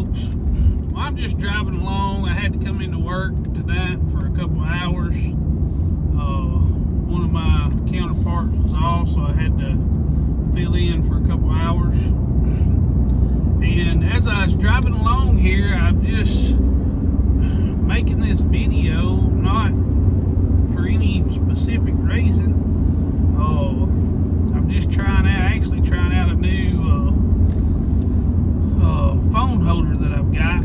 folks. Well, I'm just driving along. I had to come into work tonight for a couple of hours. One of my counterparts was off, so I had to fill in for a couple of hours. And as I was driving along here, I'm just making this video, not for any specific reason. I'm just trying out a new phone holder that I've got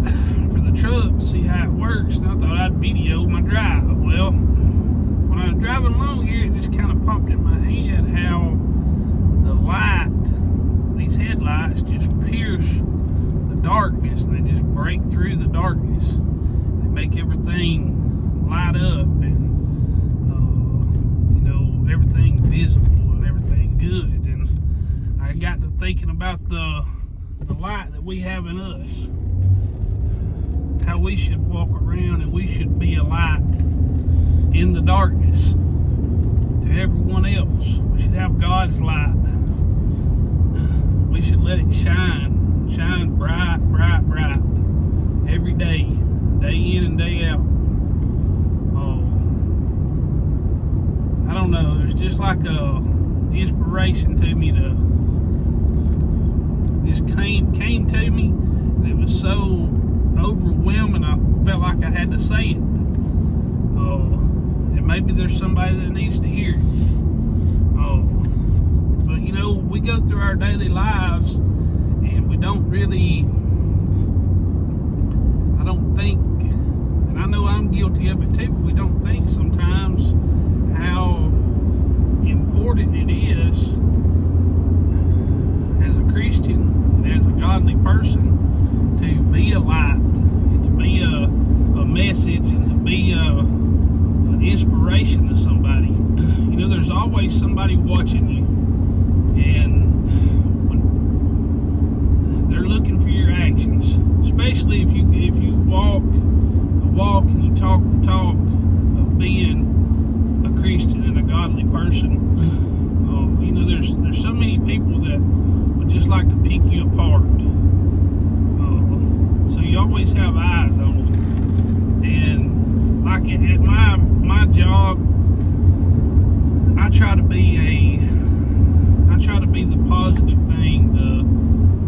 for the truck, see how it works, and I thought I'd video my drive. Well, when I was driving along here, it just kind of popped in my head how the light, these headlights just pierce the darkness, and they just break through the darkness. They make everything light up, and everything visible and everything good. And I got to thinking about the light that we have in us, how we should walk around, and we should be a light in the darkness to everyone else. We should have God's light. We should let it shine bright, bright, bright every day, day in and day out. I don't know, it's just like a inspiration to me just came to me, and it was so overwhelming. I felt like I had to say it. And maybe there's somebody that needs to hear it. But we go through our daily lives, and we don't really, I don't think, and I know I'm guilty of it too, but we don't think sometimes how important it is as a Christian and as a godly person to be a light, and to be a message, and to be an inspiration to somebody. There's always somebody watching you, and when they're looking for your actions, especially if you walk the walk and you talk the talk of being a Christian and a godly person. There's so many people that would just like to pick you apart. So you always have eyes on you. And like at my job, I try to be the positive thing,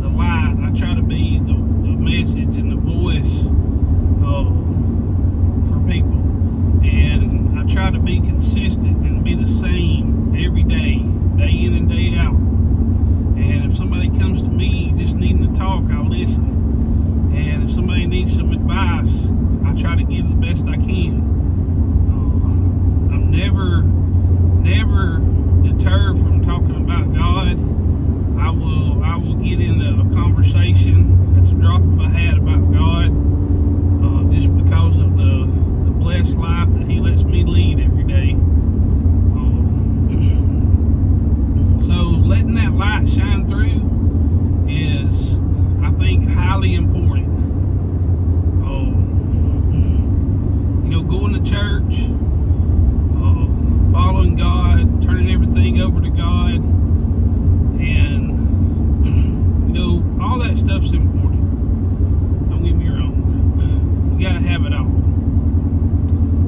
the light. I try to be the message and the voice for people. And I try to be consistent and be the same every day, day in and day out. And if somebody comes to me just needing to talk, I'll listen. And if somebody needs some advice, I try to give the best I can. I'm never deterred from talking about God. I will get into a conversation that's a drop of a hat about God, just because of the blessed life that He lets me lead every day. So letting that light shine through is, I think, highly important. Going to church, following God, turning everything over to God, and all that stuff's important. Don't get me wrong. You gotta have it all.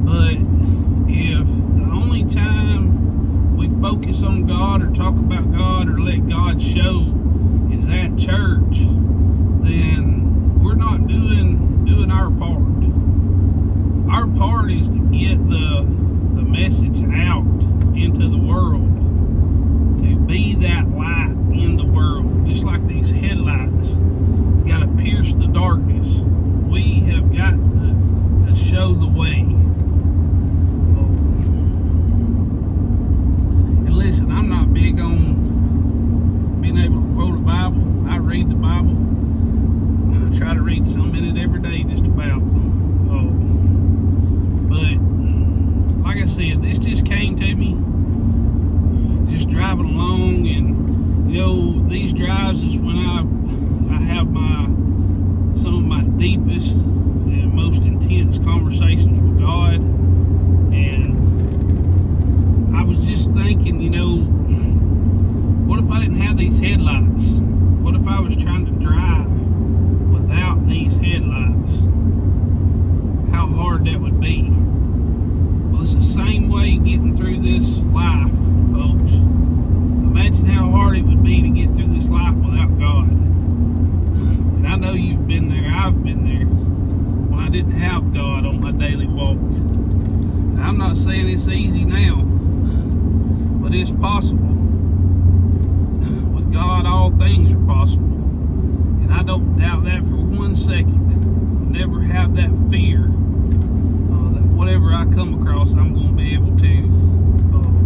But if the only time we focus on God or talk about God or let God show is at church, then we're not doing our part. Our part is to get the message out into the world, to be that light in the world, just like these headlights. We got to pierce the darkness. We have got to show the way. And listen, I'm not big on being able to quote a Bible. I read the Bible. I try to read some in it every day, just about. But like I said, this just came to me just driving along, and these drives is when I have some of my deepest and most intense conversations with God. And I was just thinking, what if I didn't have these headlights? What if I was trying to drive without these I've been there when I didn't have God on my daily walk. Now, I'm not saying it's easy now, but it's possible. With God, all things are possible. And I don't doubt that for 1 second. I never have that fear that whatever I come across, I'm going to be able to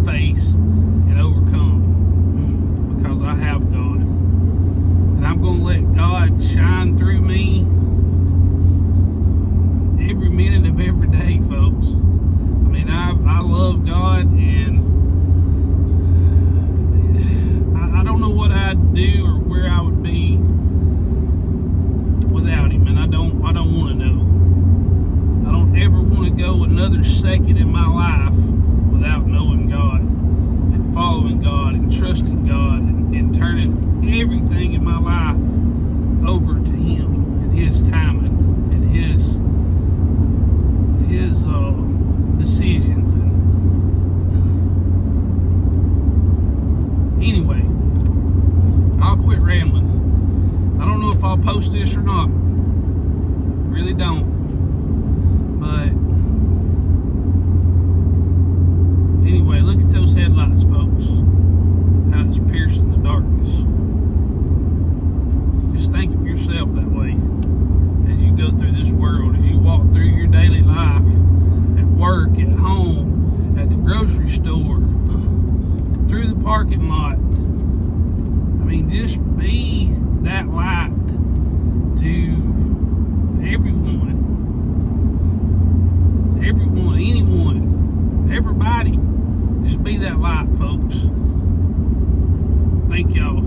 face and overcome, because I have God. And I'm going to let God shine through me every minute of every day, folks. I mean, I love God, and I don't know what I'd do or where I would be without Him, and I don't want to know. I don't ever want to go another second in my life without knowing God and following God and trusting God and turning everything in my life over to Him and His timing and His decisions. And anyway, I'll quit rambling. I don't know if I'll post this or not. I really don't. But anyway, look at those headlights, folks. How it's piercing the darkness. Just think of yourself that way as you go through this world, as you walk through your daily life, at work, at home, at the grocery store, through the parking lot. I mean, just be that light to everyone, anyone, everybody. Just be that light, folks. Thank y'all.